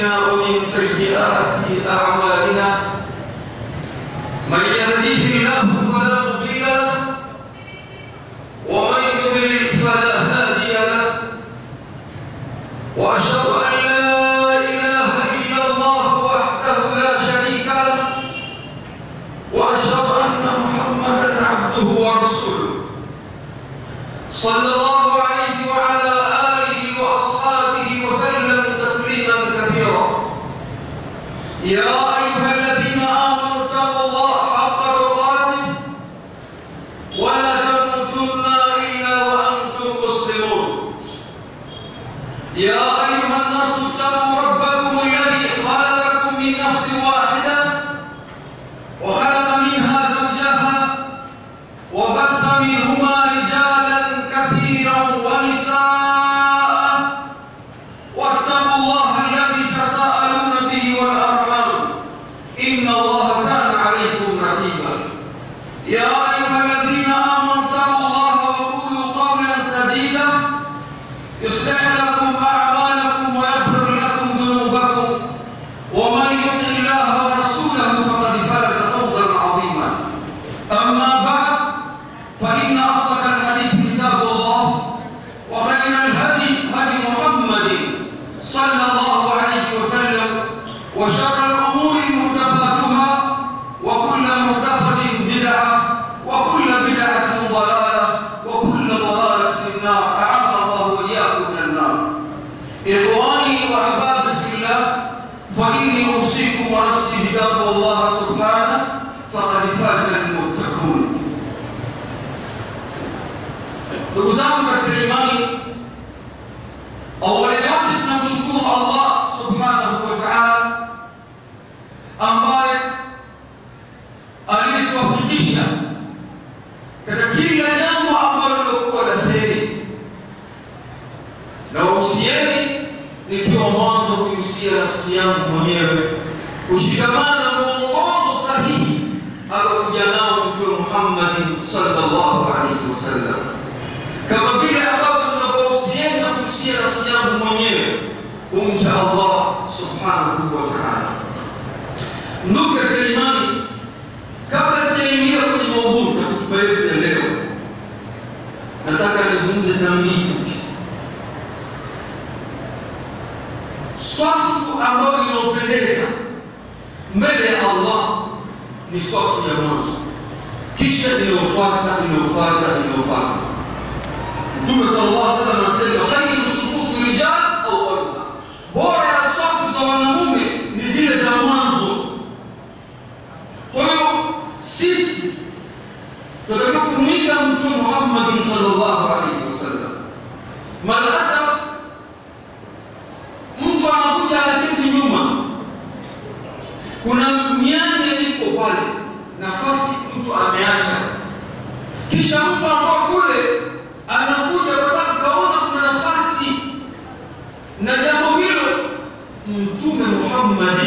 أنفسنا ومن سيئات أعمالنا من يهديه الله فلا مضل له ومن يضلل فلا هادي له وأشهد أن لا إله إلا الله وحده لا شريك له وأشهد أن محمدا عبده ورسوله صلى الله عليه وعلى آله وأصحابه وسلم تسليما كثيرا. يا أيها الذين آمنوا اتقوا الله حق تقاته ولا تموتن إلا وأنتم مسلمون. يا أيها الناس اتقوا ربكم الذي خلقكم من نفس واحدة وخلق منها زوجها وبث منهما رجالا كثيرا ونساء واتقوا الله الذي تساءلون به والأرحام إن الله كان عليكم رقيبا. يا أيها الذين آمنوا اتقوا الله وقولوا قولا سديدا يصلح لكم أعمالكم ويغفر لكم ذنوبكم ومن يطع الله ورسوله فقد فاز فوزا عظيما. أما بعد فإن أصدق الحديث كتاب الله وخير الهدي هدي محمد صلى الله عليه وسلم وشر الأمور محدثاتها وكل محدثة بدعة وكل بدعة ضلالة وكل ضلالة في النار. أعاذنا الله وإياكم من النار. إخواني وأحبابي في الله فإني أوصيكم ونفسي بتقوى الله سبحانه فقد فاز المتقون. Ndugu zangu katika imani, awali yote tunamshukuru Allah subhanahu wa ta'ala ambaye alituwafikisha katika kila jambo ambalo lilikuwa la kheri, na usieni nikiwa mwanzo kuhusia nafsi yangu mwenyewe kushikamana na mwongozo sahihi alokuja nao Mtume Muhammad sallallahu alaihi wasallam, kama vile ambavyo tunavyohusiana na kuhusia nafsi yangu mwenyewe kumcha Allah subhanahu wa ta'ala. Ndugu katika imani, kabla sijaingia kwenye maudhui na hotuba yetu ya leo, nataka nizungumze tamyizi. Swafu ambayo inaopendeza mbele ya Allah ni swafu ya mwanzo, kisha inayofuata. Mtume sallallahu alaihi wasallam anasema khairu sufufi rijal awwaluha, bora ya safu za wanaume ni zile za mwanzo. Kwa hiyo sisi tunataka kumwiga Mtume Muhammad sallallahu alaihi wasallam. Malasaf mtu anakuja anaketi nyuma, kuna mianya ipo pale, nafasi mtu ameacha, kisha mtu anatoka kule anakuja kwa sababu kaona kuna nafasi, na jambo hilo Mtume Muhammad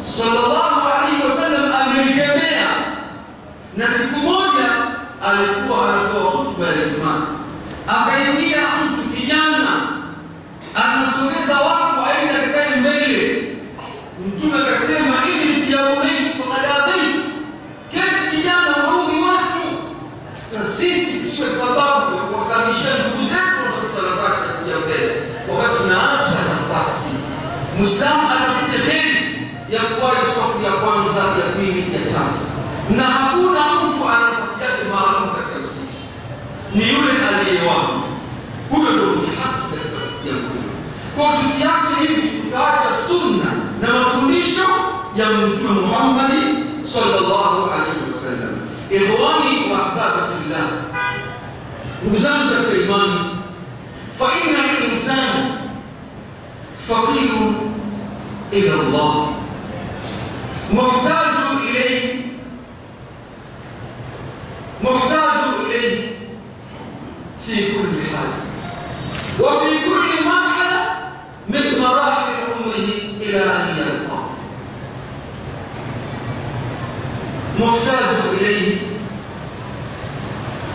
sallallahu alaihi wasallam amelikemea. Na siku moja alikuwa anatoa hotuba ya Ijumaa, akaingia mtu kijana anasogeza watu aende akae mbele. Mtume akasema ili siyaonei tukadadhi keti kijana waudhi watu. Sasa sisi tusiwe sababu ya kuwasamisha ndugu zetu watafuta nafasi ya kuja mbele, wakati tunaacha nafasi. Muislamu anatafute heri ya kuwa safu ya kwanza, ya pili, ya tatu, na hakuna mtu ana nafasi yake maalum katika msikiti, ni yule aliyewapo. Huyo ndio mwenye haki katika jambo hilo. Kwa tusiache hivi tukaacha sunna na mafundisho ya Mtume Muhammad sallallahu alaihi wasallam. Ikhwani wa ahbaba fillah, ndugu zangu katika imani, fa inna al-insana faqirun ila Allah muhtaju ilayhi fi kulli hal wa fi kulli marhala min marahil umrihi ila an yalqa. محتاج إليه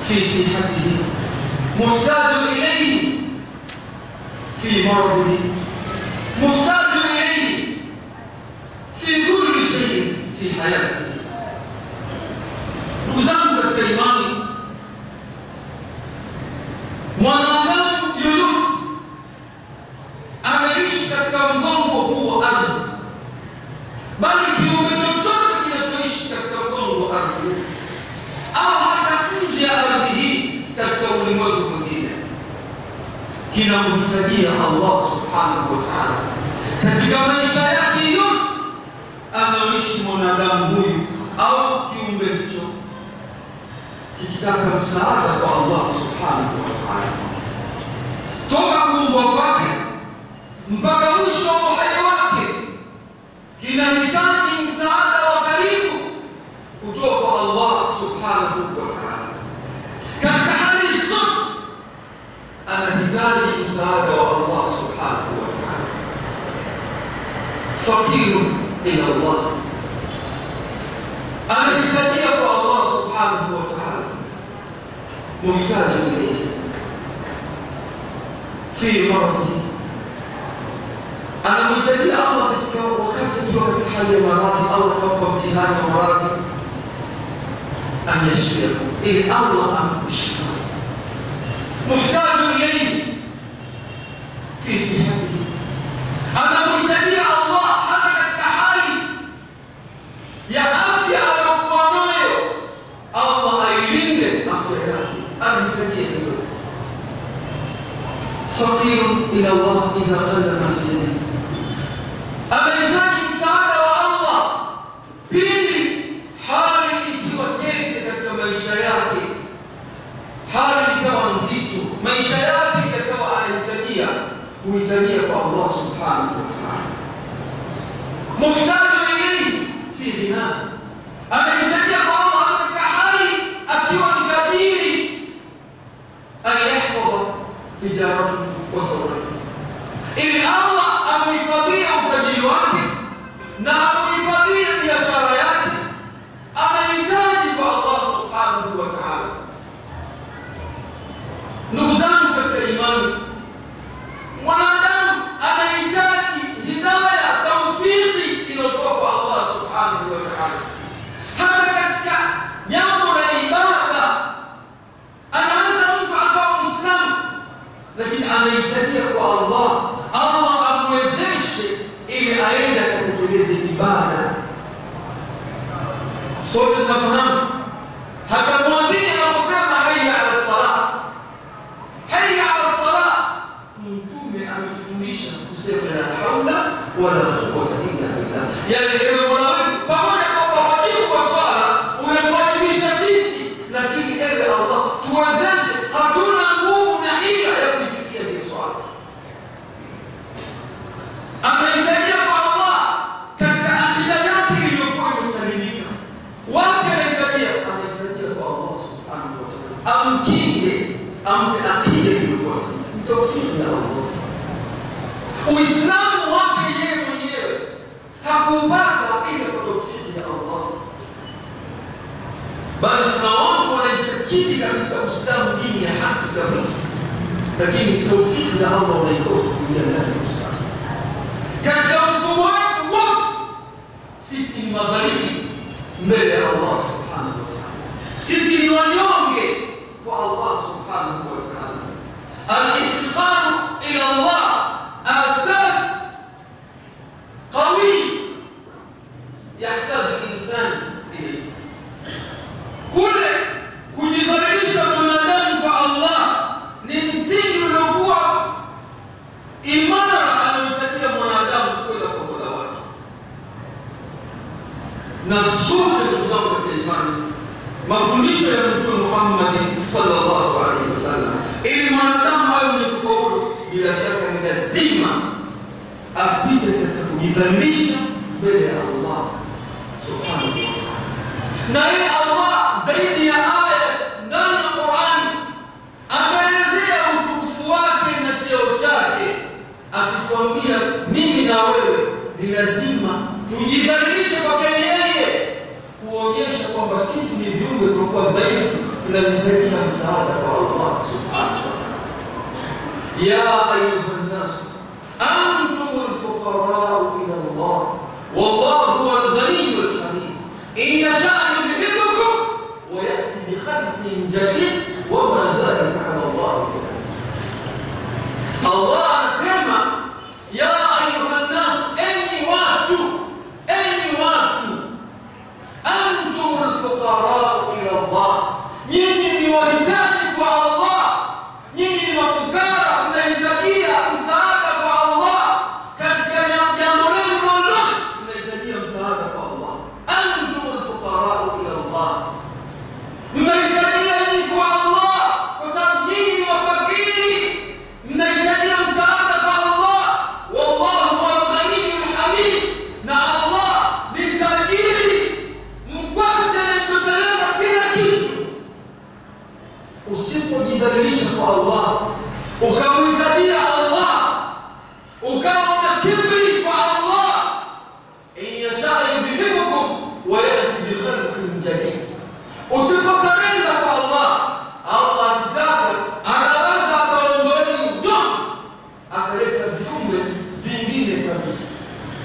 في صحته، محتاج إليه في مرضه، محتاج إليه fi hayati. Ndugu zangu katika imani, mwanadamu yoyote ameishi katika mgongo huu wa ardhi, bali kiumbe chochote kinachoishi katika mgongo wa ardhi au hata nje ya ardhi hii katika ulimwengu mwingine kinamhitajia Allah subhanahu wa ta'ala katika maisha yake yote anaoishi mwanadamu huyu au kiumbe hicho kikitaka msaada kwa Allah subhanahu wa ta'ala. Toka kuumbwa kwake mpaka mwisho wa uhai wake kinahitaji msaada wa karibu kutoka kwa Allah subhanahu wa ta'ala. Katika hali zote anahitaji msaada wa Allah subhanahu wa ta'ala. Fakiru ila Allah, anahitajia kwa Allah subhanahu wa ta'ala, muhtaji ilayhi fi maradhi, anamhitajia Allah katika wakati akiwa katika hali ya maradhi. Allah kampa mtihani wa maradhi, anyashfia ili Allah amkushfa. Muhtaji ilayhi fi sihhatihi, anamhitajia Allah hata katika hali ya afya aliyokuwa nayo, Allah ailinde afya yake, anamhitajia hilo. Fakirun ila Allah idha qalla ma fi yadihi, anahitaji msaada wa Allah pindi hali ikiwa tete katika maisha yake, hali ikawa nzito, maisha yake yakawa anahitajia kuhitajia kwa Allah subhanahu wa ta'ala. Muhtaji ilayhi fi ghina, anahitajia kwa Allah katika hali akiwa ni tajiri, ayahfadha tijaratu wa thawratu, ili Allah amhifadhie utajiri wake na amhifadhie biashara yake. Anahitaji kwa Allah subhanahu wa ta'ala. Ndugu zangu katika imani, mwanadamu anahitaji hidayah, tawfiki inayotoka kwa Allah subhanahu wa ta'ala. Hata katika jambo la ibada, anaweza mtu akawa Muislamu lakini anahitajia kwa Allah, Allah amwezeshe ili aende akatekeleze ibada. Sote tunafahamu hata mwadhini anaposema hayya ala salah, hayya ala salah, Mtume ametufundisha kusema la haula wala quwwata illa billah. Yani ewe Mola wetu, pamoja kwamba wajibu wa swala unatuwajibisha sisi, lakini ewe Allah tuwezeshe, hatuna nguvu na hila ya kufikia hiyo swala. Anahitajia kwa Allah katika akida yake iliyokuwa imesalimika. Wapi anahitajia? Anahitajia kwa Allah subhanahu wa ta'ala amkinge, ampe akida iliyokuwa salimika, tawfiki ya Allah. Uislamu wake yeye mwenyewe hakupata ila kwa tawfiki ya Allah, bali kuna watu wanaitakidi kabisa Uislamu dini ya haki kabisa, lakini tawfiki ya Allah wanaikosa kuingia ndani ya Uislamu. Katika mfumo wetu wote sisi ni madhalimu mbele ya Allah subhanahu wa ta'ala, sisi ni wanyonge kwa Allah subhanahu wa ta'ala. Al-iftiqar ila Allah asas qawi yahitaji insan ilayhi. Kule kujidhalilisha mwanadamu kwa Allah ni msingi uliokuwa imara anayotakia mwanadamu kwenda kwa Mola wake. Na sote ndugu zangu katika imani, mafundisho ya Mtume Muhammad sallallahu alaihi wasallam, ili mwanadamu awe mwenye kufaulu, bila shaka ni lazima apite katika kujidhalilisha mbele ya Allah subhanahu wa ta'ala. Na yeye Allah zaidi ya aya ndani ya Qur'an ameelezea utukufu wake na cheo chake, akituambia mimi na wewe ni lazima tujidhalilishe kwake yeye, kuonyesha kwamba sisi ni viumbe tulikuwa dhaifu, tunahitaji msaada kwa Allah subhanahu wa ta'ala. Ya ayuha nas antumul fuqara ila Allah wallahu huwal ghaniyyul hamid. kwa Allah, ukamhitajia Allah, ukawa na kibri kwa Allah, in yasha yudhhibukum wa yati bi khalqin jadid. Usiposalenda kwa Allah, Allah akitaka anaweza akaondoeni nyote akaleta viumbe vingine kabisa,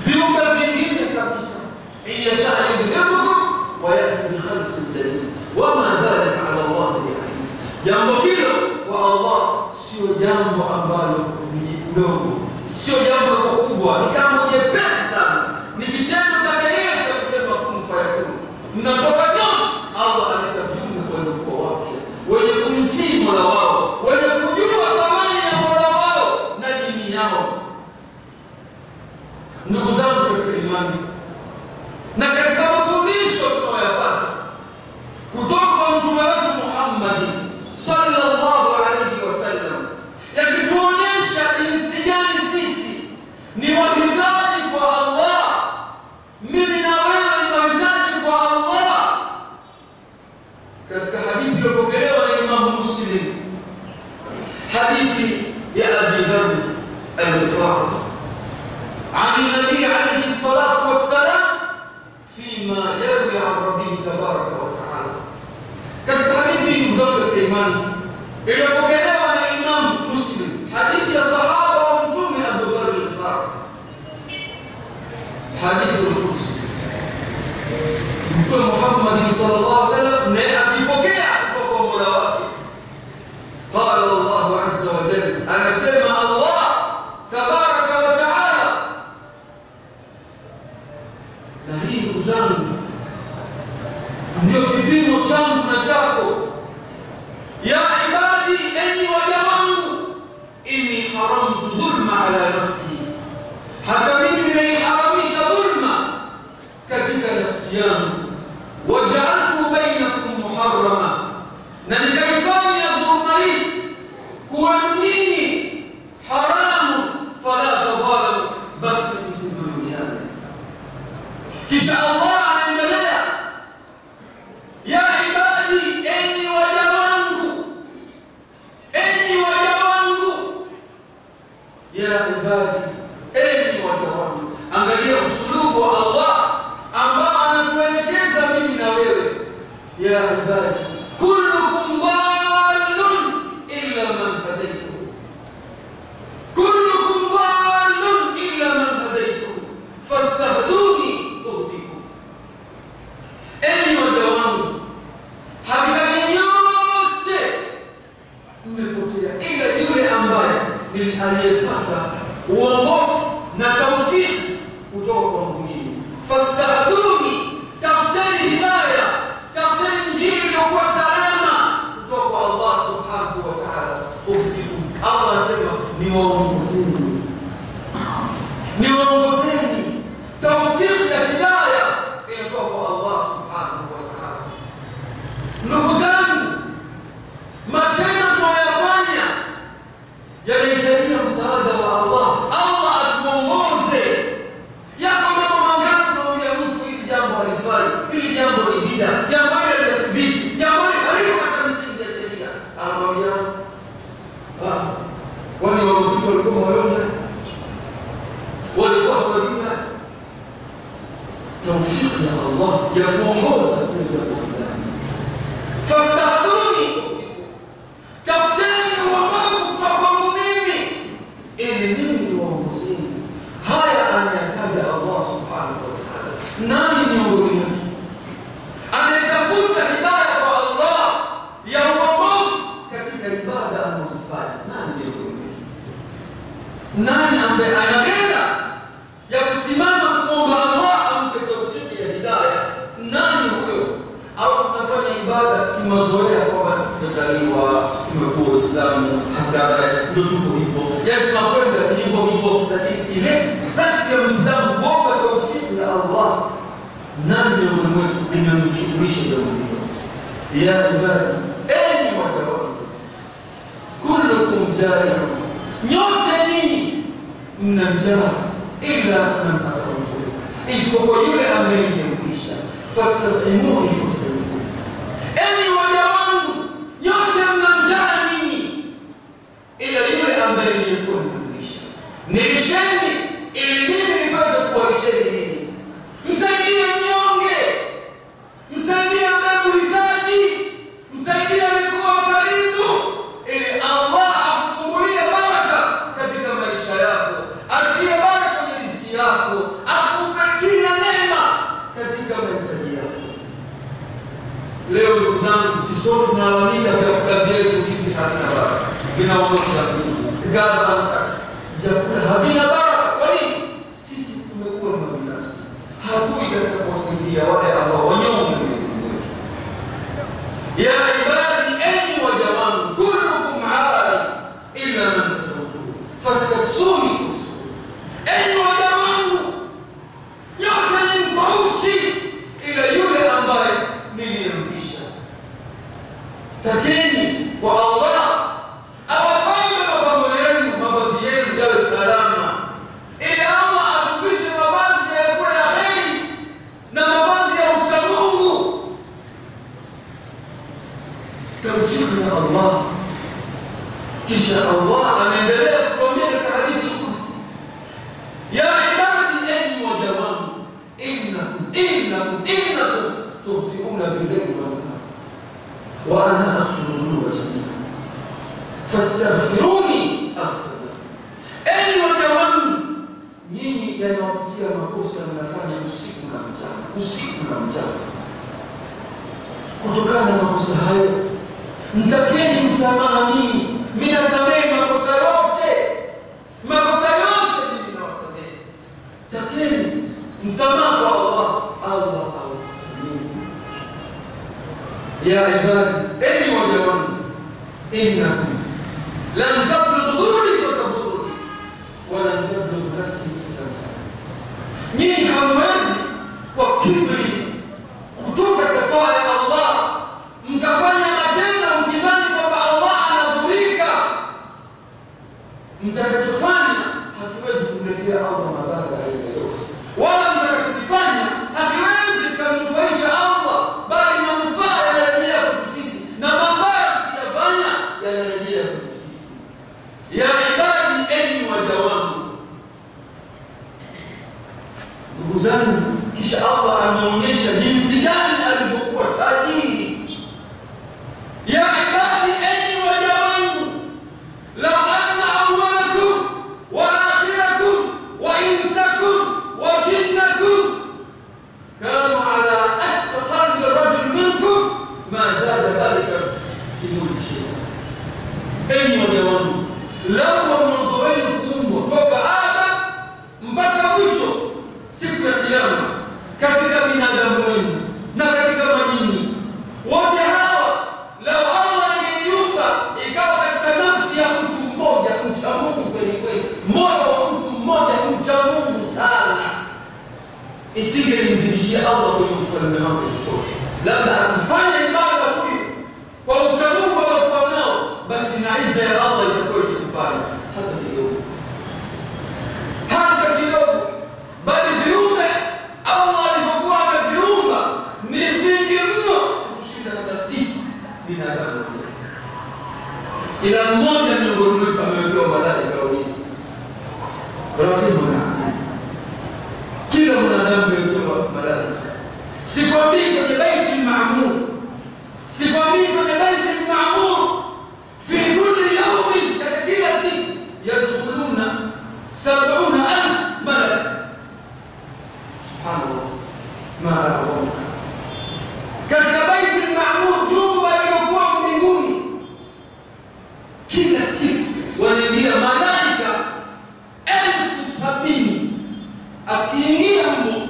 viumbe vingine kabisa. In yasha yudhhibukum wa yati bi khalqin jadid wama dhalika ala Allah bi'aziz. Jambo hilo kwa Allah sio jambo ambalo ni dogo, sio jambo kubwa, ni jambo jepesi sana. Ni kitendo cha yeye kusema kun fayakun. Mnatoka nyote, Allah analeta viumbe kwa ukoo wake, wenye kumtii Mola wao, wenye kujua thamani ya Mola wao na dini yao. Ndugu zangu katika imani, na katika mafundisho tunayopata kutoka kwa Mtume wetu Muhammad sallallahu alaihi wasallam, yakituonyesha jinsi gani sisi ni wahitaji kwa Allah. Mimi na wewe ni wahitaji kwa Allah. Katika hadithi iliyopokelewa na Imam Muslim, hadithi ya Abi Dharr al-Ghifari عن النبي عليه الصلاة والسلام فيما يروي عن ربه تبارك وتعالى. katika hadithi mzuri ya imani iliyopokelewa na Imam Muslim, hadithi ya sahaba wa Mtume Abu Dharr al-Ghifari, hadithi al-Qudsi. Mtume Muhammad sallallahu alaihi wasallam naye akipokea kutoka kwa Mola wake, qala Allah azza wa jalla, anasema Allah tabaraka wa taala. Na hii ndugu zangu ndio kipimo changu na chako. Ya ibadi, enyi waja wangu, inni haramtu dhulma ala nafsi, hata mimi nimeiharamisha dhulma katika nafsi yangu. Waja'altu bainakum muharrama, na nikaifanya dhulma hii kuwa nini? Haramu. Fala tadhalamu, basi msidhulumiane. Kisha Allah anaendelea, ya ibadi, enyi waja wangu, enyi waja wangu, ya ibadi, enyi waja wangu. Angalia usulubu wa Allah ambao anatuelekeza mimi na wewe. Ya ibadi, kullukum dhalun illa man hadaytuhu, kullukum dhalun illa man hadaytuhu fastahduni uhdikum. Enyi waja wangu, hakika yote mmepotea ila yule ambaye ni aliyepata uongofu na taufiki kutoka kwa Mungu. Fastahduni, tafuteni hidayah, tafuteni njia iliyokuwa salama kutoka kwa Allah subhanahu wa ta'ala. Uhdikum, Allah anasema niwaongozeni, niwaongozeni. Taufiki ya hidayah inatoka kwa Allah subhanahu wa ta'ala. Ndugu zangu, matendo tunayofanya yanahitaji msaada wa Allah. Allah atuongoze. Yako mambo mangapi tunaambia mtu hili jambo halifai, hili jambo ni bid'a, jambo hili halithibiti, jambo hili haliko katika misingi ya sheria. Anamwambia wale waliopita walikuwa hawaona, walikuwa hawajua. Taufiki ya Allah ya kuongoza kwenye jambo fulani. Fastahduni, tafuteni uongofu kutoka kwangu mimi ili mimi niwaongozeni. Haya anayataja Allah subhanahu wa ta'ala. Nani miongoni mwetu anayetafuta hidayah kwa Allah ya uongofu katika ibada anazofanya? Nani miongoni mwetu? Nani ambaye anaweza ya kusimama kumwomba Allah ampe taufiki ya hidayah? Nani huyo? Au tunafanya ibada kimazoea kwamba tumezaliwa, tumekuwa Uislamu, hadara ndio tuko hivyo, yaani tunakwenda hivyo hivyo, lakini ile dhati ya Muislamu kuomba taufiki ya Allah, nani miongoni mwetu inamshughulisha jambo hilo? Ya ibadi, enyi waja wangu, kullukum jari'un, nyote ninyi mna njaa, illa man at'amtu, isipokuwa yule ambaye nimemlisha. Fastat'imuni, enyi waja wangu, nyote mna njaa ninyi, Leo ndugu zangu, sisi sote tunalalamika vyakula vyetu hivi havina baraka, vinaonyesha nguvu, vyakula havina baraka. Kwa nini? Sisi tumekuwa mabinafsi, hatui katika kuwasaidia wale ambao wanyonge wetu. Ya ibadi, enyi waja wangu, kullukum aali illa man tasawwuru fastaksuni. Enyi waja wangu, yote ni mkauchi ila yule ambaye niliyemfisha. Takeni kwa Allah awapambe mavazi yenu yawe salama, ili Allah atufishe mavazi ya kuwa ya heri na mavazi ya uchamungu. Tawfiki ya Allah. Kisha Allah anaendelea kutuambia katika hadithi kursi, ya ibadi, enyi waja wangu, innakum tukhti'una bil-layli wan-nahar wa ana aghfiru dhunuba jami'an fastaghfiruni aghfir lakum. Enyi waja wangu, nyinyi yanawapitia makosa mnafanya usiku na mchana. Kutokana na makosa hayo mtakeni msamaha. Mimi nasamehe makosa yote mimi nawasamehe. Takeni msamaha kwa Allah awasamehe. Ya ibadi, enyi waja wangu, innakum lan tablughu fatadurruni wa lan tablughu nafsi fatanfa'uni. Nyinyi hamwezi kwa kiburi kutoka kwa Allah mkafanya matendo mkidhani kwamba Allah anadhurika. Mtakachofanya hakiwezi kumletea Allah madhara yoyote, wala mtakachofanya hakiwezi kumnufaisha Allah, bali manufaa yanarejea kwetu sisi na mabaya tukiyafanya yanarejea kwetu sisi. Ya ibadi, enyi waja wangu. Ndugu zangu, kisha Allah anaonyesha jinsi gani alivyokuwa tajiri. Ya ibadi, enyi waja wangu, law anna awwalakum wa akhirakum wa insakum wa jinnakum kanu ala atqa qalbi rajul minkum ma zada dhalika fi mulki shay'an. Enyi waja wangu, lau mwanzo wenu kuumbwa toka Adam mpaka mwisho siku ya Kiyama, katika binadamu wenu na katika majini, wote hawa lau Allah angeiumba ikawa katika nafsi ya mtu mmoja mcha Mungu kweli kweli, moyo wa mtu mmoja mcha Mungu sana, isingelimzidishia Allah kwenye ufalme wake chochote. Labda akifanya ibada huyu kwa ucha Mungu aliokuwa nao, basi na iza ya Allah itakuwa ikikupana hata kidogo. Bali viumbe Allah alivyokuwa ameviumba ni vingi mno kushinda hata sisi binadamu. Ila mmoja miongoni mwetu amewekewa malaika wawili, rahimu na hakimu. Kila mwanadamu amewekewa malaika. Sikwambii kwenye Baitul Ma'mur, sikwambii kwenye Baitul Ma'mur, fi kulli yawmin, katika kila siku yadkhuluna 70,000 malaka. Subhanallah, ma a'lamuka. Katika Baitul Ma'mur, jumba lilokuwa mbinguni, kila siku wanaingia malaika 70,000. Akiingia humo,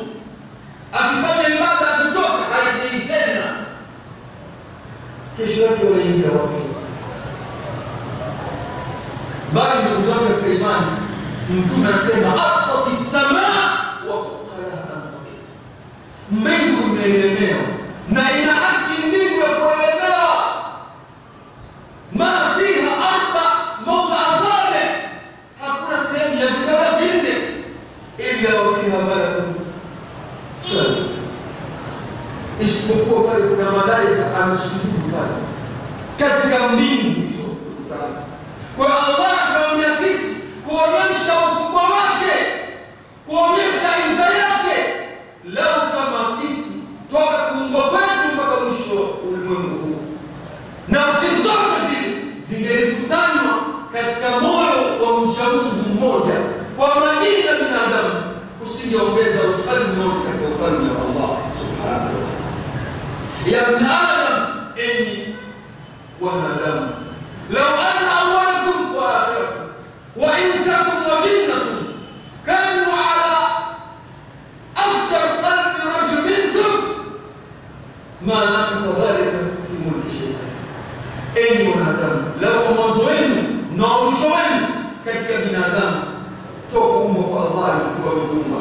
akifanya ibada, akitoka haiji tena. Kesho yake wanaingia wapi? Bali ndugu zangu katika imani, Mtume anasema hapo kisamaa wa qala mbingu imeelemewa, na ina haki mbingu ya kuelemewa. Ma fiha arba mawdha asabi, hakuna sehemu ya vidole vinne illa wa fiha malakun sajid, isipokuwa pale kuna malaika amesujudu pale katika mbingu hizo. Kwa Allah kaumia sisi kuonyesha ukubwa wake, kuonyesha iza yake. Lau kama sisi toka kuumbwa kwetu mpaka mwisho ulimwengu huu, nafsi zote zile zingelikusanywa katika moyo wa mcha Mungu mmoja kwa majini ya binadamu, kusingeongeza ufalme wote katika ufalme wa Allah subhanahu wa ta'ala. Ya ibn Adam enyi wanadamu, law anna awwalakum wa akhirakum wa insakum wa jinnakum kanu ala afdal qalbi rajul minkum ma naqasa dhalika fi mulki shay'an. Enyi wanadamu, lau mwanzo wenu na mwisho wenu katika binadamu toka kuumbwa kwa Allah alikuwa ametumba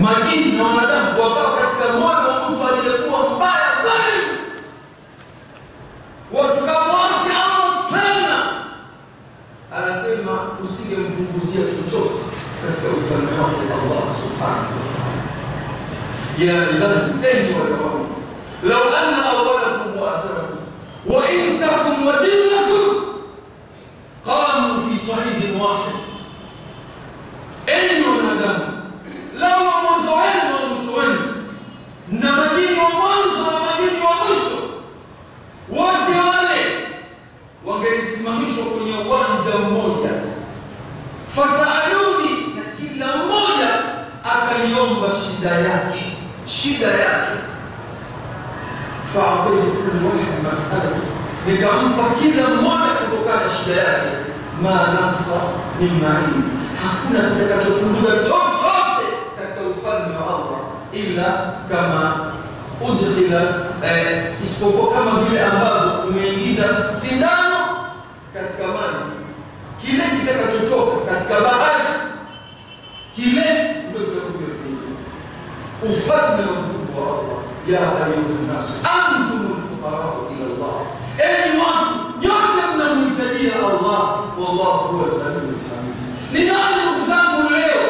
majini na wanadamu wakawa katika moyo wa mtu aliyekuwa mbaya dhalimu, watukamwasi Allah sana, anasema usingempunguzia chochote katika ufalme wake Allah subhanahu wa ta'ala. Ya ibadi, enyi waja wangu, law anna awwalakum wa akhirakum wa insakum wa jinnakum qamu fi sa'idin wahid. Enyi wanadamu, lau mwanzo wenu na mwisho wenu na majini wa mwanzo na majini wa mwisho wote wale wangesimamishwa kwenye uwanja mmoja, fasaluni, na kila mmoja akaliomba shida yake, fa'atitu kulli wahid mas'alatu, nikampa kila mmoja kutokana na shida yake, ma naqsa min ma'in, hakuna kitakachopunguza chochote katika ufalme wa Allah ila kama udkhila, isipokuwa kama vile ambavyo umeingiza sindano katika maji, kile kitakachotoka katika bahari kile ndio kitakuja. Ufalme wa Allah, ya ayyuhan nas antumul fuqara ila Allah, enyi watu nyote mnamhitajia Allah, wallahu huwa al-ghaniyyul hamid. Ni nani ndugu zangu leo?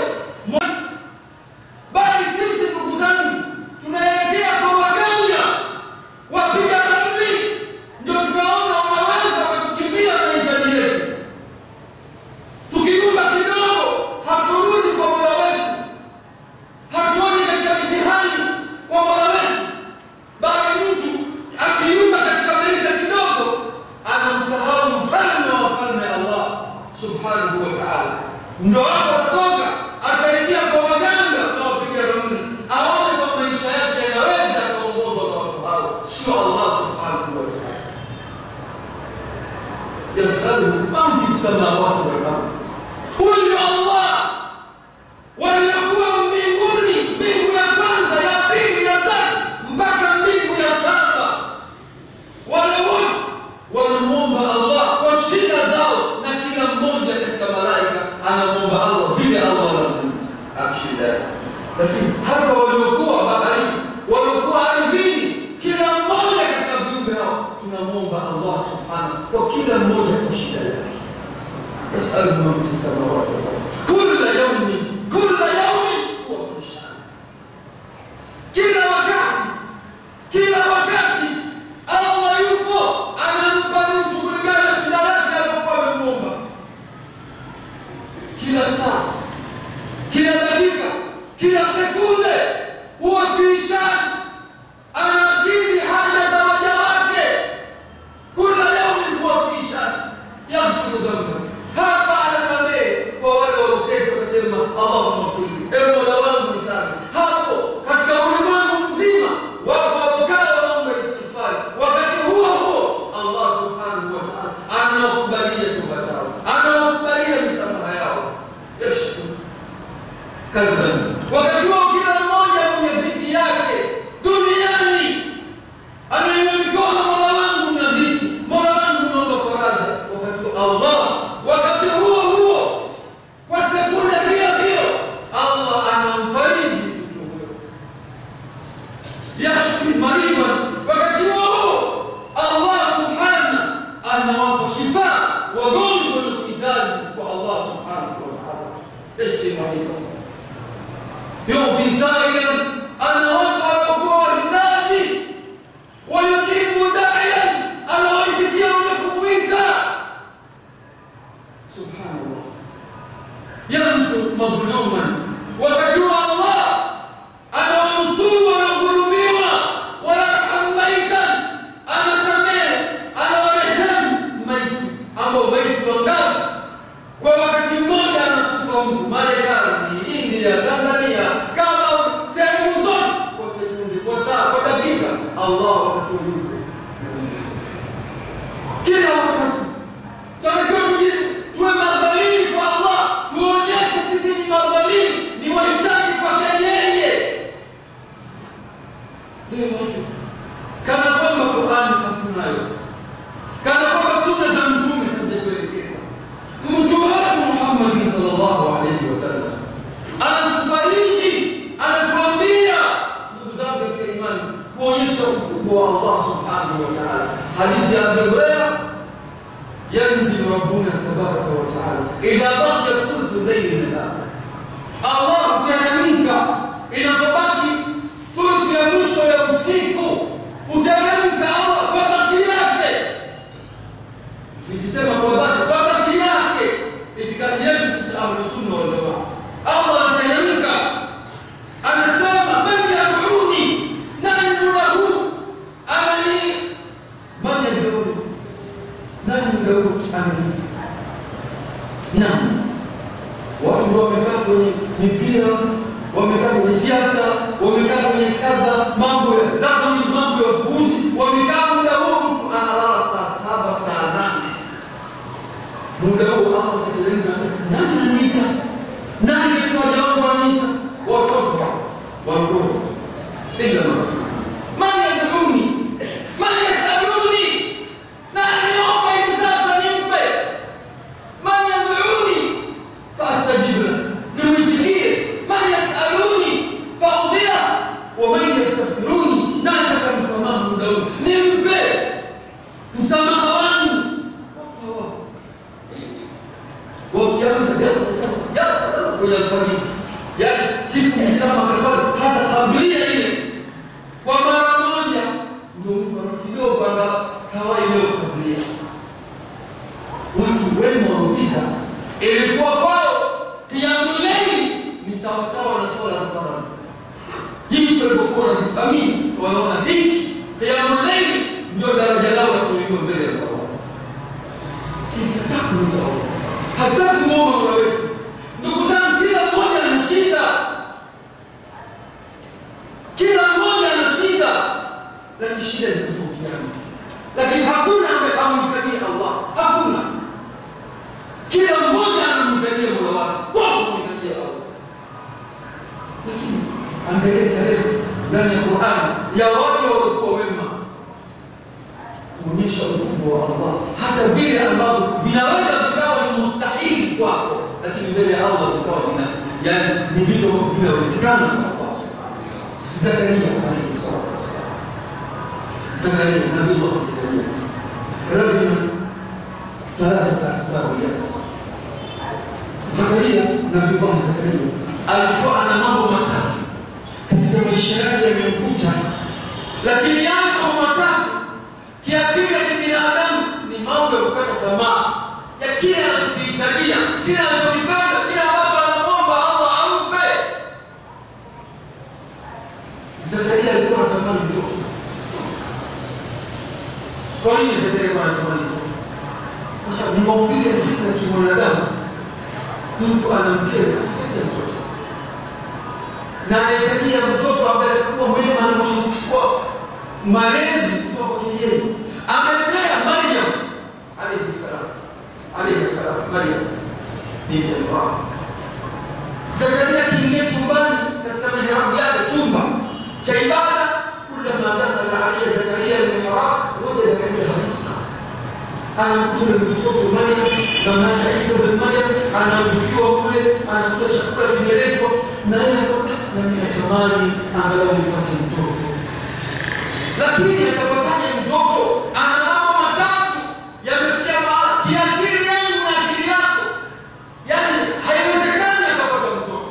Bali sisi ndugu zangu tunaelekea kwa waganga wapiga ramli, ndio tunaona wanaweza kutukimbia mahitaji yetu. Tukirudi kidogo haturudi kwa Mola wetu, hatuoni katika mitihani kwa Mola wetu, bali mtu akirudi katika maisha kidogo anamsahau mfalme wa wafalme Allah subhanahu wa ta'ala. Ndio hapo atatoka akaingia kwa waganga na wapiga ramli, aone kwa maisha yake yanaweza kuongozwa na watu hao, sio Allah subhanahu wa ta'ala. Yasalu man fi samawati wal ardh, huyu Allah waliokuwa mbinguni, mbingu ya kwanza, ya pili, ya tatu mpaka mbingu ya saba, wale wote wanamuomba Allah kwa shida zao, na kila mmoja katika malaika anamuomba Allah vile Allah anamshida. Lakini hata waliokuwa baharini, waliokuwa ardhini, kila mmoja katika viumbe hao tunamuomba Allah subhanahu kwa kila mmoja kwa shida yake. Yasalu man fi samawati wal ardh kulla yawmin huwa fi sha'n. Kila wakati Allah yupo anampa mtu kulingana na shida yake aliyokuwa amemuomba. Kila saa, kila dakika, kila sekunde huwa fi sha'n, anakidhi haja za waja wake. Kila yawmin huwa fi sha'n yaghfiru dhanba. Hapa anasamehe kwa wale walioketi wakasema Allahumma ighfirli, ewe Mola wangu nisamehe. Hapo katika ulimwengu mzima wako walokaa wanaomba istighfar, wakati huo Allah subhanahu wa ta'ala anawakubalia toba zao, anawakubalia misamaha yao. Yashifu kalban, wakati huo kila mmoja mwenye dhiki yake duniani anainua mikono, Mola wangu na dhiki, Mola wangu naomba faraja. Wakati huo kwa sekunde hiyo Allah anamfariji mtu huyo. Yashfi maridan, wakati huo Allah subhanahu anawapa shifa wagonjwa waliohitaji kwa Allah subhanahu wa ta'ala. Yashfi maridan yu'ti sa'ilan, anawapa waliokuwa wahitaji, wayujibu da'iyan, anawaitikia wenye kumwita. Subhanallah. Yansur madhluman, wakati wa Allah anawanusuru wanaodhulumiwa, wayarham maitan, anasamehe, anawarehemu maiti ambao maiti wangapi kwa wakati mmoja anakufa mtu, Marekani, India, Tanzania, kama sehemu zote, kwa sekunde, kwa saa, kwa dakika, Allah wakati wa kila wakati. Tunatakiwa tuwe madhalili kwa Allah, tuonyeshe sisi ni madhalili, ni wahitaji kwake yeye. Leo watu kana kwamba Qur'an hatuna yote, kana kwamba sunna za mtume hazijaelekeza. Mtume wetu Muhammad sallallahu alayhi wasallam anatufariji, anatuambia ndugu zangu katika imani, kuonyesha ukubwa wa Allah subhanahu wa ta'ala. Hadithi ya Abu Hurairah, yanzilu rabbuna tabaraka wa ta'ala idha baqiya thuluthu layli min al-akhir. Allah huteremka inapobaki thuluthi ya mwisho ya usiku, huteremka Allah kwa dhati yake. Nikisema kwa dhati yake, itikadi yetu sisi Ahlus Sunna wal Jamaa, Allah anateremka anasema, man yad'uni nani lahu anani, man yad'uni nani lahu anani. Nani? Watu wamekaa kwenye mipira, wamekaa kwenye siasa, wamekaa kwenye kadha, mambo ya dini, mambo ya upuuzi, wamekaa muda huo, mtu analala saa 7 saa 8. Muda huo hapo kateremka sasa, nani ananiita? Nani katika wangu ananiita? Watoto wangu ila man yad'uni, man yasaluni, nani omba imzaza nimpe. Man yad'uni fastajib lahu, nimtikie. Man yasaluni faudhiya, wa man yastaghfiruni, nani atakamsamaha muda huo, nimpe msamaha wangu. Wakiamka japo kwenye alfajiri, yaani siku mzima kaswali hata kabla ile kwa mara moja, ndio mtu anakidogo kwamba kawaida leo kabla. Watu wema wanaopita ilikuwa kwao qiyamul layl ni sawa sawa na swala za faradhi. Hivi sio kwa wanafamili wanaona hiki qiyamul layl ndio daraja lao la kuingia mbele ya Allah. Sisi hatakuja hata kuomba Mola wetu. Ndugu zangu, kila mmoja ana shida, kila mmoja ana shida, lakini shida ni kufukiana. Lakini hakuna ambaye amemtajia Allah, hakuna. Kila mmoja anamtajia Mola wake kwa kumtajia Allah. Lakini angalia tarehe ndani ya Qur'an ya wale waliokuwa wema, kuonyesha ukubwa wa Allah, hata vile ambavyo vinaweza vikawa ni mustahili kwako, lakini mbele ya Allah vikawa yani ni vitu vinawezekana kwa Allah subhanahu wa ta'ala. Zakaria alayhi salatu wasalam, Zakaria nabii Allah Zakaria rajul thalathat asbab yas. Zakaria nabii Allah Zakaria alikuwa ana mambo matatu katika maisha yake yamemkuta, lakini yako matatu kiakili ya binadamu ni mambo ya kukata tamaa ya kile anachokihitajia, kile anachokipenda, kile ambacho anaomba Allah ampe. Zakaria alikuwa anatamani mtoto. Kwa nini Zakaria alikuwa anatamani mtoto? Kwa sababu maumbile ya fikra ya kimwanadamu, mtu anamkera atakia mtoto, na anahitajia mtoto ambaye atakuwa mwema na mwenye kuchukua malezi kutoka kwa yeye. Amelea Maryam alayhi salam, Maryam binti Imran. Zakaria akiingia chumbani katika mihrabu yake, chumba cha ibada, kullama dakhala alayhi Zakaria al-mihrab wajada indaha rizqa. Anakuta mtoto Maryam na mama Isa bin Maryam anazukiwa kule, anakuta chakula kimeletwa, na yeye anakuta na anatamani angalau nipate mtoto. Lakini atapataje mtoto? Ana mambo matatu yamefikia mahali kiakili yangu na akili yako, yaani haiwezekani atapata mtoto.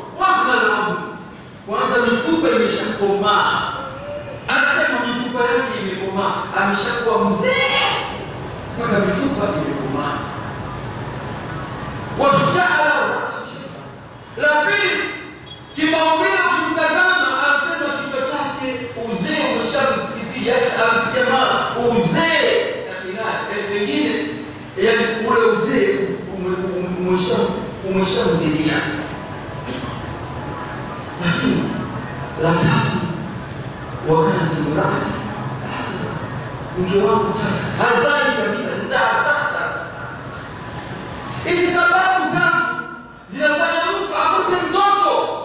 Kwanza mifupa imeshakomaa. Anasema mifupa yake imekomaa, ameshakuwa mzee mpaka mifupa imekomaa. Washtala la pili, kimaumbile ukimtazama, anasema kichwa chake uzee umeshamkizia, afikia mara uzee, lakini pengine yani ule uzee umeshamzidia. Lakini la tatu, wakati mradi mke wangu tasa, hazai kabisa, hizi sababu tatu zinafanya mtu akose mtoto.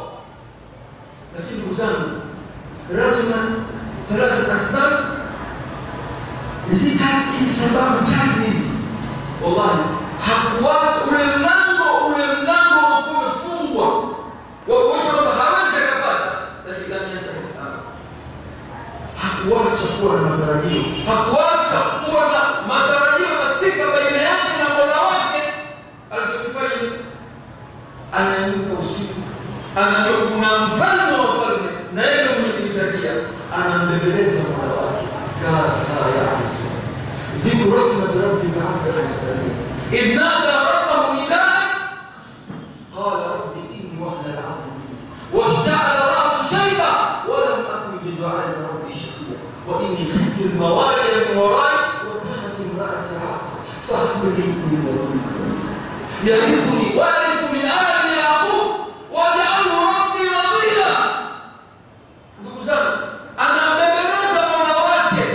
Lakini ndugu zangu, rajman thalatha asbab, hizi sababu tatu hizi, wallahi hakuwacha ule mlango ulikuwa umefungwa wa kuonyesha kwamba hawezi akapata, lakini ndani yake hakuwacha kuwa na matarajio, hakuwacha kuwa na matarajio kasika baina yake na Mola wake. Alichokifanya, anaamka usiku, anajua kuna mfalme wa falme na yeye ndio mwenye kuhitajia, anambembeleza Mola wake. Kafa ya Isa dhikru rahmat rabbika 'abdahu Zakaria idh nada rabbahu nidaan qala rabbi inni wahana al-'azmu minni washta'ala ra'su shayba wa lam akun bidu'a'i rabbi shaqiya wa inni khiftu al-mawaliya min wara'i wa kanat imra'ati 'aqira fahab li min ladunka yarithuni warithu min ali yaqub waj'alhu rabbi radiya. Ndugu zangu, anambembeleza Mola wake.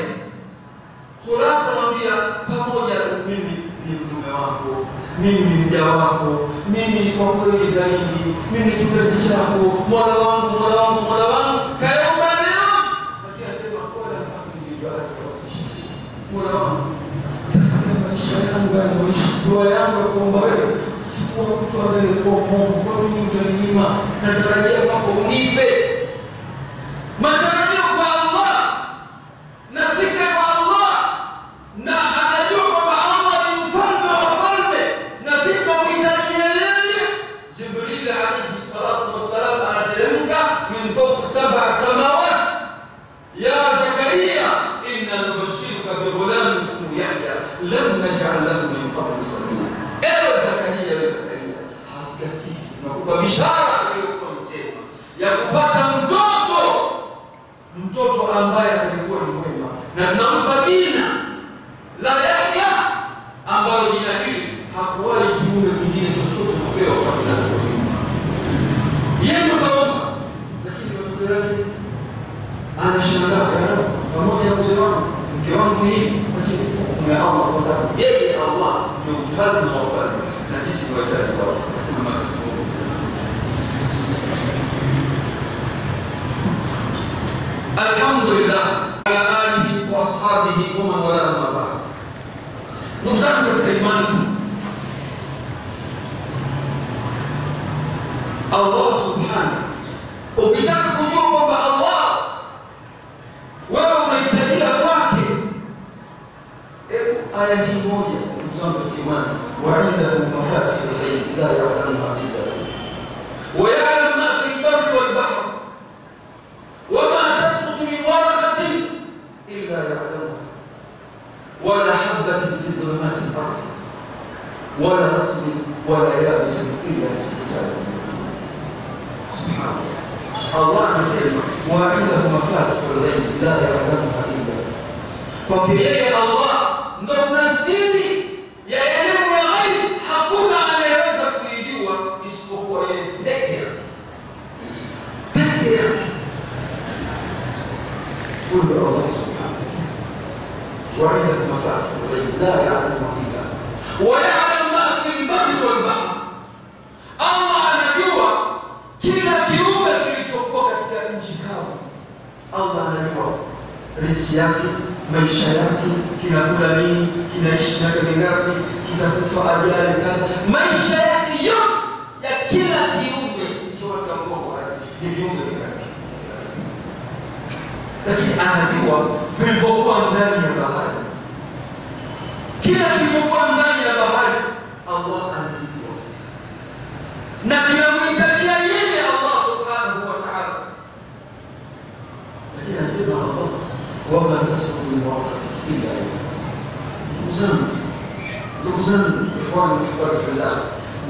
Khulasa mwambia, pamoja mimi ni mtume wako, mimi ni mja wako, mimi kwa kweli zaidi, mimi ni kipenzi chako, Mola wangu, Mola wangu, Mola wangu, kaomba leo. Lakini anasema Mola mpaka Mola wangu, katika maisha yangu ya maisha, dua yangu ya kuomba wewe, sikuwa mtu ambaye kwa mwovu, kwa nini utaninyima? Natarajia kwako unipe matarajio kwa Allah, nafika kwa Allah, na anajua kwamba Allah ni mfalme wa falme, na sifa uhitaji yeye. Jibril alayhi salatu wassalam anateremka min fawq sab'a samawat, ya Zakaria inna nubashiruka bi ghulamin ismuhu Yahya lam naj'al lahu min qablu samia. Ewe Zakaria, hakika sisi tunakupa bishara iliyokuwa njema ya kupata mtoto ambaye atakuwa ni mwema, na tunampa jina la Yahya, ambalo jina hili hakuwahi kiumbe kingine chochote kupewa kwa jina hili. Yeye ndo kaomba, lakini matokeo yake anashangaa, pamoja na mzee wangu, mke wangu ni hivi, lakini hukumu ya Allah, kwa sababu yeye Allah ndio mfalme wa falme na sisi ni waja wake. Kuna matatizo. Alhamdulillah ala alihi wa ashabihi wa man wala ma ba'd. Ndugu zangu katika imani, Allah subhanahu, ukitaka kujua kwamba Allah wewe unahitajia kwake, hebu aya hii moja, ndugu zangu katika imani, wa indahu mafatihul ghaib la ya'lamuha illa huwa wa ya'lamu ma fi al-barri wal bahr وما تسقط من ورقة إلا يعلمها ولا حبة في ظلمات الأرض ولا رطب ولا يابس إلا في كتاب مبين. سبحان الله anasema وعنده مفاتيح الغيب لا يعلمها إلا هو. وكيف الله ndo kuna siri ya elimu ya ghaib, hakuna anayeweza kuijua isipokuwa yeye peke yake. قل الله سبحانه وتعالى وعنده مفاتيح الغيب لا يعلمها الا هو ويعلم ما في البر والبحر. Allah anajua kila kiumbe kilichokuwa katika nchi kavu. Allah anajua riziki yake, maisha yake, kinakula nini, kinaishi miaka mingapi, kitakufa ajali gani, maisha yake yote ya kila kiumbe kilichokuwa Mungu ni viumbe vingapi. Lakini anajua vilivyokuwa ndani ya bahari, kila kilichokuwa ndani ya bahari Allah anajua, na kinamhitajia yeye Allah subhanahu wa ta'ala. Lakini anasema Allah, wama tasqutu min waraqatin illa ya'lamuha. Ndugu zangu, ikhwani fillah,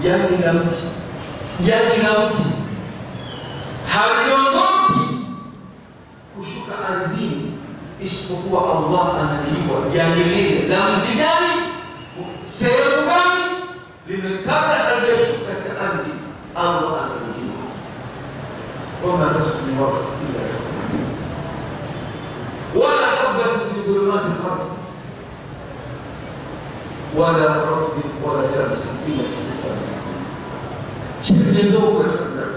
jani la mti haliondoki kushuka ardhini isipokuwa Allah anajua jani lile la mti gani, sehemu gani limekabla halijashuka katika ardhi. Allah anajua. Wama tasqutu min waraqatin illa ya'lamuha wala habatin fi dhulumati al-ardh wala ratbin wala yabisin illa fi kitabin. Chembe ndogo ya Khandaq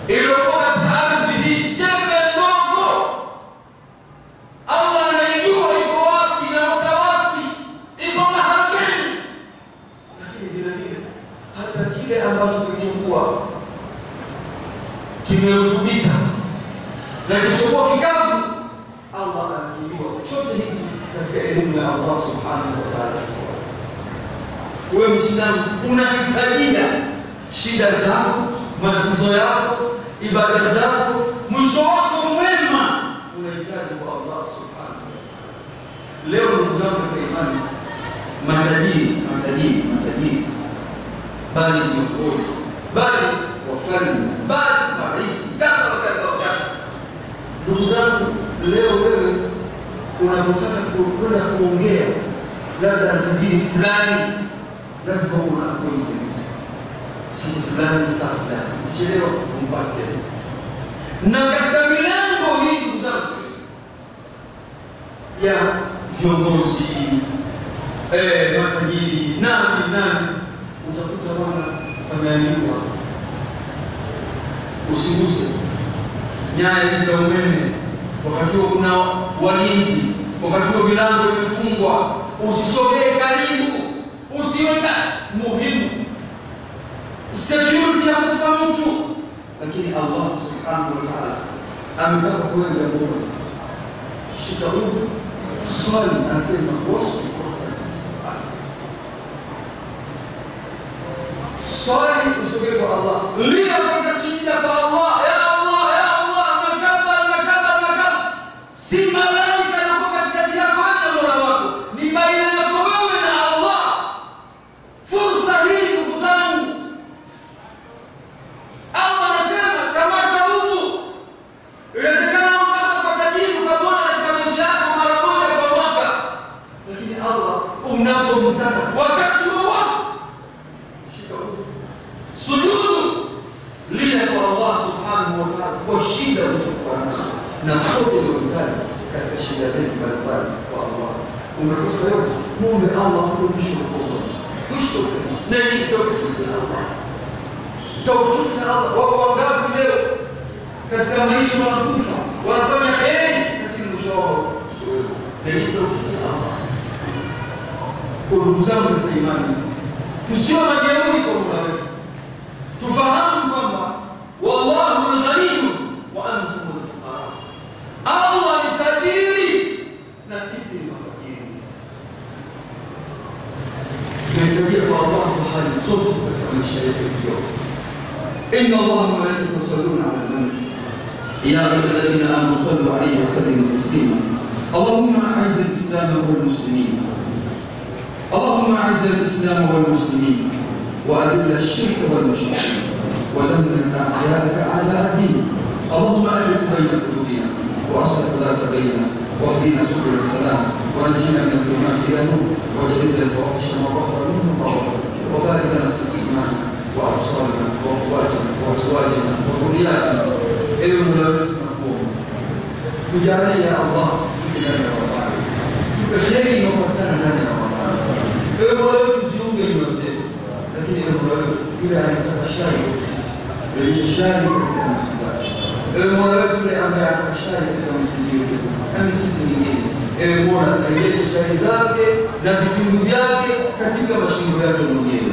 iliyokuwa katika ardhi hii, chembe ndogo, Allah anajua iko wapi na wapi, iko mahali gani. Lakini vile vile hata kile ambacho kilichokuwa kimehutumika na kilichokuwa kikavu, Allah anajua chote hiki katika elimu ya Allah subhanahu wa ta'ala. Wewe Muislamu unahitajia shida zako, matatizo yako, ibada zako, mwisho wako mwema unahitaji kwa Allah subhanahu wa ta'ala. Leo ndugu zangu katika imani, matajiri bali viongozi, bali wafalme, bali marais, kadha. Ndugu zangu, leo wewe unapotaka kwenda kuongea labda tajiri fulani, lazima una appointment siku fulani, saa fulani, ukichelewa umpate. Na katika milango hii ndugu zangu ya viongozi, matajiri, nani, utakuta wana wameandikwa usiguse nyaya za umeme, wakati huo kuna walinzi, wakati huo milango imefungwa, usisogee karibu, usiweka muhimu security ya kufa mtu. Lakini Allah subhanahu wa ta'ala ametaka kuenda mbele, shika udhu, swali, anasema what's important, swali, usogee kwa Allah, lia kwa shida kwa Allah, ya Allah, ya Allah, nakaba, si malaika yuko katikati yako na Mola wako, ni baina yako wewe na Allah. Fursa hii ndugu zangu, Allah anasema kamata udhu. Inawezekana ukapata kwa tajiri ukamwona katika maisha yako mara moja kwa mwaka, lakini Allah unapomtaka wakati wowote, shika udhu, sujudu, lia kwa Allah subhanahu wa ta'ala kwa shida ulizokuwa nazo. Na sote tunahitaji katika shida zetu mbalimbali kwa Allah. Umekosa yote, muombe Allah mwisho na ni tawfiki ya Allah. Tawfiki ya Allah. Wako wangapi leo katika maisha wanakufa, wanafanya kheri, lakini mwisho wao sio. Na ni tawfiki ya Allah. Kwa ndugu zangu katika imani, tusio majeuri kwa Mola wetu, tufahamu kwamba wallahu al-ghaniy wa antum al-fuqara. Allah ni tajiri na sisi ni mafakiri. Tunahitaji kwa Allah hali zote katika maisha yetu yote. Inna Allaha wa malaikatahu yusalluna 'ala an-nabi ya ayyuhalladhina amanu sallu 'alayhi wa sallimu taslima. Allahumma a'izz al-islam wal muslimin, Allahumma a'izz al-islam wal muslimin wa adhill ash-shirk wal mushrikin wa dammir a'da'aka a'da' ad-din. Allahumma alif bayna qulubina وأصلح ذات بيننا واهدنا سبل السلام ونجنا من الظلمات إلى النور واجعلنا الفواحش ما ظهر منه وما بطن وبارك لنا في أسماعنا وأبصارنا وقواتنا وأزواجنا وذرياتنا إلى ملابسة مقبول. تجعلنا يا الله في بلاد رمضان، تبشرني وقتنا لنا رمضان. إلى ملابسة زيوم الموزين، لكن إلى ملابسة إلى أن تتشارك الشارك في المسجد. Mola yule ambaye atakashari katika msingi wetu na misingi mingine, Mola arejeshe shari zake na vitundu vyake katika mashingo yake mwenyewe.